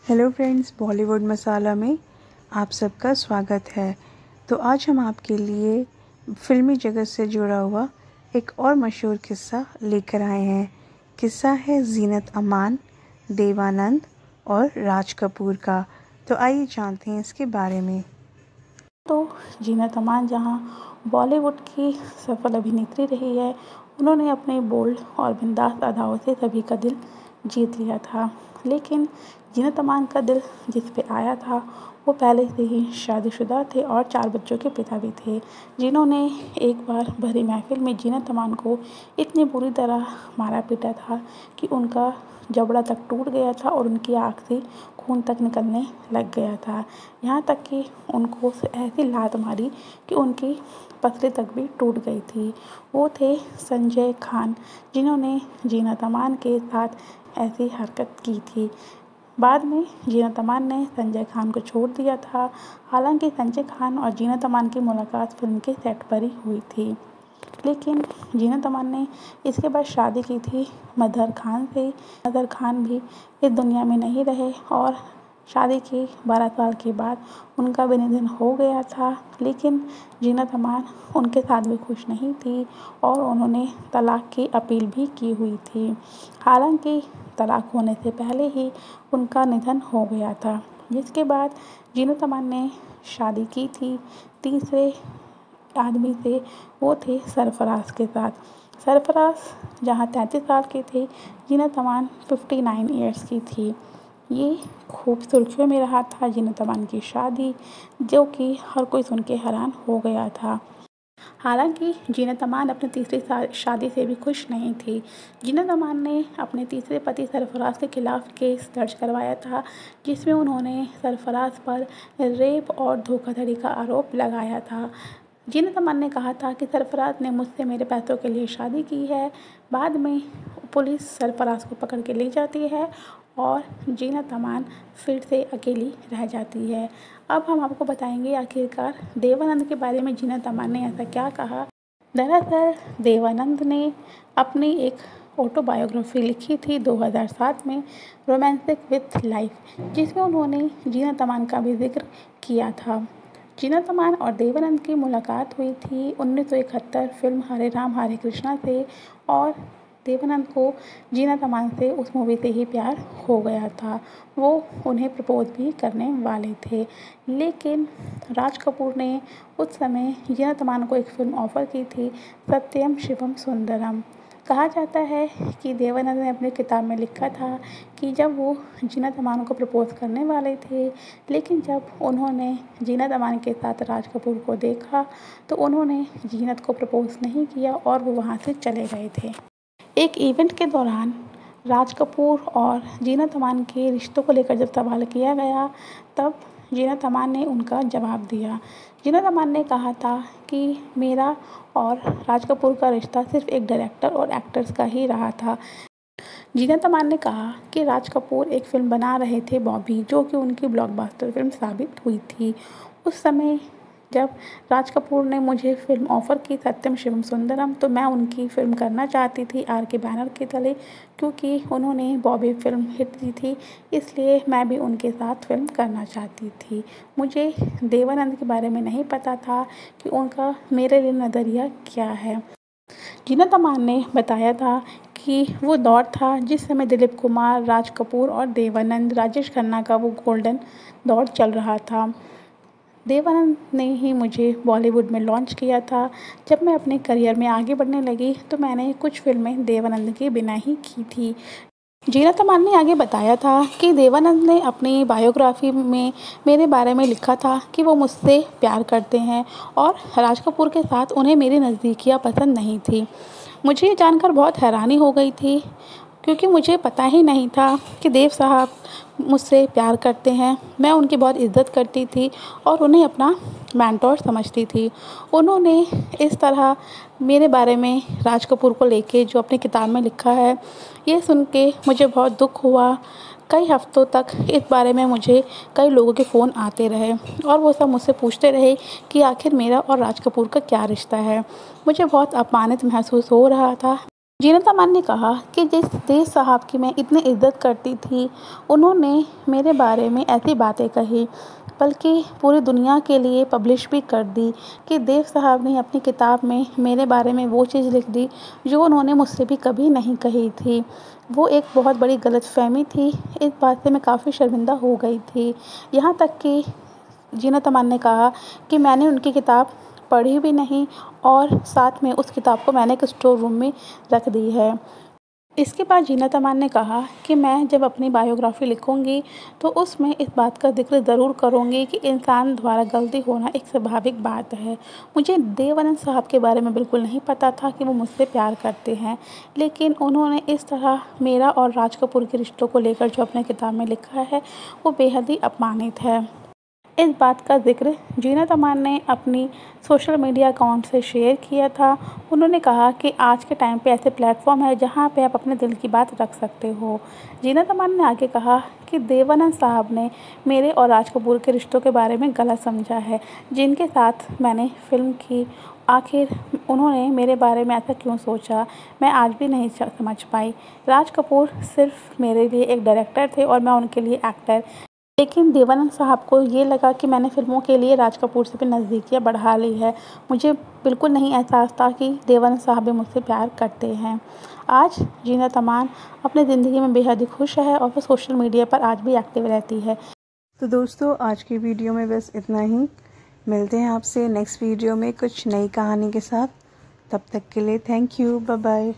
Hello friends, Bollywood मसाला में आप सबका स्वागत है। तो आज हम आपके लिए फिल्मी जगत से जुड़ा हुआ एक और मशहूर किस्सा लेकर आए हैं। किस्सा है जीनत अमान, देवानंद और राज कपूर का। तो आइए जानते हैं इसके बारे में। तो जीनत अमान जहां बॉलीवुड की सफल अभिनेत्री रही है, उन्होंने अपने बोल्ड और बिंदास अदाओं से सभी का दिल जीत लिया था। लेकिन जीनत अमान का दिल जिस पे आया था वो पहले से ही शादीशुदा थे और 4 बच्चों के पिता भी थे, जिन्होंने एक बार भरी महफिल में जीनत अमान को इतनी बुरी तरह मारा पीटा था कि उनका जबड़ा तक टूट गया था और उनकी आँख से खून तक निकलने लग गया था। यहाँ तक कि उनको ऐसी लात मारी कि उनकी पसली तक भी टूट गई थी। वो थे संजय खान, जिन्होंने जीनत अमान के साथ ऐसी हरकत की थी। बाद में जीनत अमान ने संजय खान को छोड़ दिया था। हालांकि संजय खान और जीनत अमान की मुलाकात फिल्म के सेट पर ही हुई थी, लेकिन जीनत अमान ने इसके बाद शादी की थी मदर खान से। मदर खान भी इस दुनिया में नहीं रहे और शादी के 12 साल के बाद उनका भी निधन हो गया था। लेकिन जीनत अमान उनके साथ भी खुश नहीं थी और उन्होंने तलाक की अपील भी की हुई थी। हालांकि तलाक होने से पहले ही उनका निधन हो गया था, जिसके बाद जीनत अमान ने शादी की थी तीसरे आदमी से। वो थे सरफराज के साथ। सरफराज जहाँ 33 साल के थे, जीनत अमान 59 ईयर्स की थी। ये खूब सुर्खियों में रहा था जीनत अमान की शादी, जो कि हर कोई सुन के हैरान हो गया था। हालांकि जीनत अमान अपनी तीसरी शादी से भी खुश नहीं थी। जीनत अमान ने अपने तीसरे पति सरफराज के खिलाफ केस दर्ज करवाया था, जिसमें उन्होंने सरफराज पर रेप और धोखाधड़ी का आरोप लगाया था। जीनत अमान ने कहा था कि सरफराज ने मुझसे मेरे पैसों के लिए शादी की है। बाद में पुलिस सरफराज को पकड़ के ले जाती है और जीनत अमान फिर से अकेली रह जाती है। अब हम आपको बताएंगे आखिरकार देवानंद के बारे में जीनत अमान ने ऐसा क्या कहा। दरअसल देवानंद ने अपनी एक ऑटोबायोग्राफी लिखी थी 2007 में, रोमांटिक विथ लाइफ, जिसमें उन्होंने जीनत अमान का भी जिक्र किया था। जीनत अमान और देवानंद की मुलाकात हुई थी 1971 फिल्म हरे राम हरे कृष्णा से, और देवानंद को जीनत अमान से उस मूवी से ही प्यार हो गया था। वो उन्हें प्रपोज भी करने वाले थे, लेकिन राज कपूर ने उस समय जीनत अमान को एक फ़िल्म ऑफ़र की थी, सत्यम शिवम सुंदरम। कहा जाता है कि देवानंद ने अपनी किताब में लिखा था कि जब वो जीनत अमान को प्रपोज़ करने वाले थे, लेकिन जब उन्होंने जीनत अमान के साथ राज कपूर को देखा तो उन्होंने जीनत को प्रपोज़ नहीं किया और वो वहाँ से चले गए थे। एक इवेंट के दौरान राज कपूर और जीनत अमान के रिश्तों को लेकर जब सवाल किया गया, तब जीनत अमान ने उनका जवाब दिया। जीनत अमान ने कहा था कि मेरा और राज कपूर का रिश्ता सिर्फ एक डायरेक्टर और एक्टर्स का ही रहा था। जीनत अमान ने कहा कि राज कपूर एक फ़िल्म बना रहे थे बॉबी, जो कि उनकी ब्लॉकबस्टर फ़िल्म साबित हुई थी। उस समय जब राज कपूर ने मुझे फ़िल्म ऑफ़र की सत्यम शिवम सुंदरम, तो मैं उनकी फ़िल्म करना चाहती थी आर के बैनर के तले, क्योंकि उन्होंने बॉबी फ़िल्म हिट दी थी, इसलिए मैं भी उनके साथ फ़िल्म करना चाहती थी। मुझे देवानंद के बारे में नहीं पता था कि उनका मेरे लिए नज़रिया क्या है। जीनत अमान ने बताया था कि वो दौर था जिस समय दिलीप कुमार, राज कपूर और देवानंद, राजेश खन्ना का वो गोल्डन दौर चल रहा था। देवानंद ने ही मुझे बॉलीवुड में लॉन्च किया था। जब मैं अपने करियर में आगे बढ़ने लगी तो मैंने कुछ फ़िल्में देवानंद के बिना ही की थी। जीनत अमान ने आगे बताया था कि देवानंद ने अपनी बायोग्राफी में मेरे बारे में लिखा था कि वो मुझसे प्यार करते हैं और राज कपूर के साथ उन्हें मेरी नज़दीकियाँ पसंद नहीं थी। मुझे ये जानकर बहुत हैरानी हो गई थी, क्योंकि मुझे पता ही नहीं था कि देव साहब मुझसे प्यार करते हैं। मैं उनकी बहुत इज़्ज़त करती थी और उन्हें अपना मेंटोर समझती थी। उन्होंने इस तरह मेरे बारे में राज कपूर को लेके जो अपनी किताब में लिखा है, ये सुन के मुझे बहुत दुख हुआ। कई हफ्तों तक इस बारे में मुझे कई लोगों के फ़ोन आते रहे और वो सब मुझसे पूछते रहे कि आखिर मेरा और राज कपूर का क्या रिश्ता है। मुझे बहुत अपमानित महसूस हो रहा था। जीनत अमान ने कहा कि जिस देव साहब की मैं इतनी इज्जत करती थी, उन्होंने मेरे बारे में ऐसी बातें कही, बल्कि पूरी दुनिया के लिए पब्लिश भी कर दी कि देव साहब ने अपनी किताब में मेरे बारे में वो चीज़ लिख दी जो उन्होंने मुझसे भी कभी नहीं कही थी। वो एक बहुत बड़ी गलतफ़हमी थी। इस बात से मैं काफ़ी शर्मिंदा हो गई थी। यहाँ तक कि जीनत अमान ने कहा कि मैंने उनकी किताब पढ़ी भी नहीं और साथ में उस किताब को मैंने एक स्टोर रूम में रख दी है। इसके बाद जीनत अमान ने कहा कि मैं जब अपनी बायोग्राफ़ी लिखूँगी तो उसमें इस बात का ज़िक्र ज़रूर करूँगी कि इंसान द्वारा गलती होना एक स्वाभाविक बात है। मुझे देव आनंद साहब के बारे में बिल्कुल नहीं पता था कि वो मुझसे प्यार करते हैं, लेकिन उन्होंने इस तरह मेरा और राज कपूर के रिश्तों को लेकर जो अपने किताब में लिखा है, वो बेहद ही अपमानित है। इस बात का ज़िक्र जीनत अमान ने अपनी सोशल मीडिया अकाउंट से शेयर किया था। उन्होंने कहा कि आज के टाइम पे ऐसे प्लेटफ़ॉर्म है जहाँ पे आप अपने दिल की बात रख सकते हो। जीनत अमान ने आगे कहा कि देव आनंद साहब ने मेरे और राज कपूर के रिश्तों के बारे में गलत समझा है, जिनके साथ मैंने फ़िल्म की। आखिर उन्होंने मेरे बारे में ऐसा क्यों सोचा, मैं आज भी नहीं समझ पाई। राज कपूर सिर्फ़ मेरे लिए एक डायरेक्टर थे और मैं उनके लिए एक्टर। लेकिन देवानंद साहब को ये लगा कि मैंने फ़िल्मों के लिए राज कपूर से भी नज़दीकियाँ बढ़ा ली है। मुझे बिल्कुल नहीं एहसास था कि देवानंद साहब भी मुझसे प्यार करते हैं। आज जीनत अमान अपनी ज़िंदगी में बेहद ही खुश है और वो सोशल मीडिया पर आज भी एक्टिव रहती है। तो दोस्तों, आज की वीडियो में बस इतना ही। मिलते हैं आपसे नेक्स्ट वीडियो में कुछ नई कहानी के साथ। तब तक के लिए थैंक यू, बाय बाय।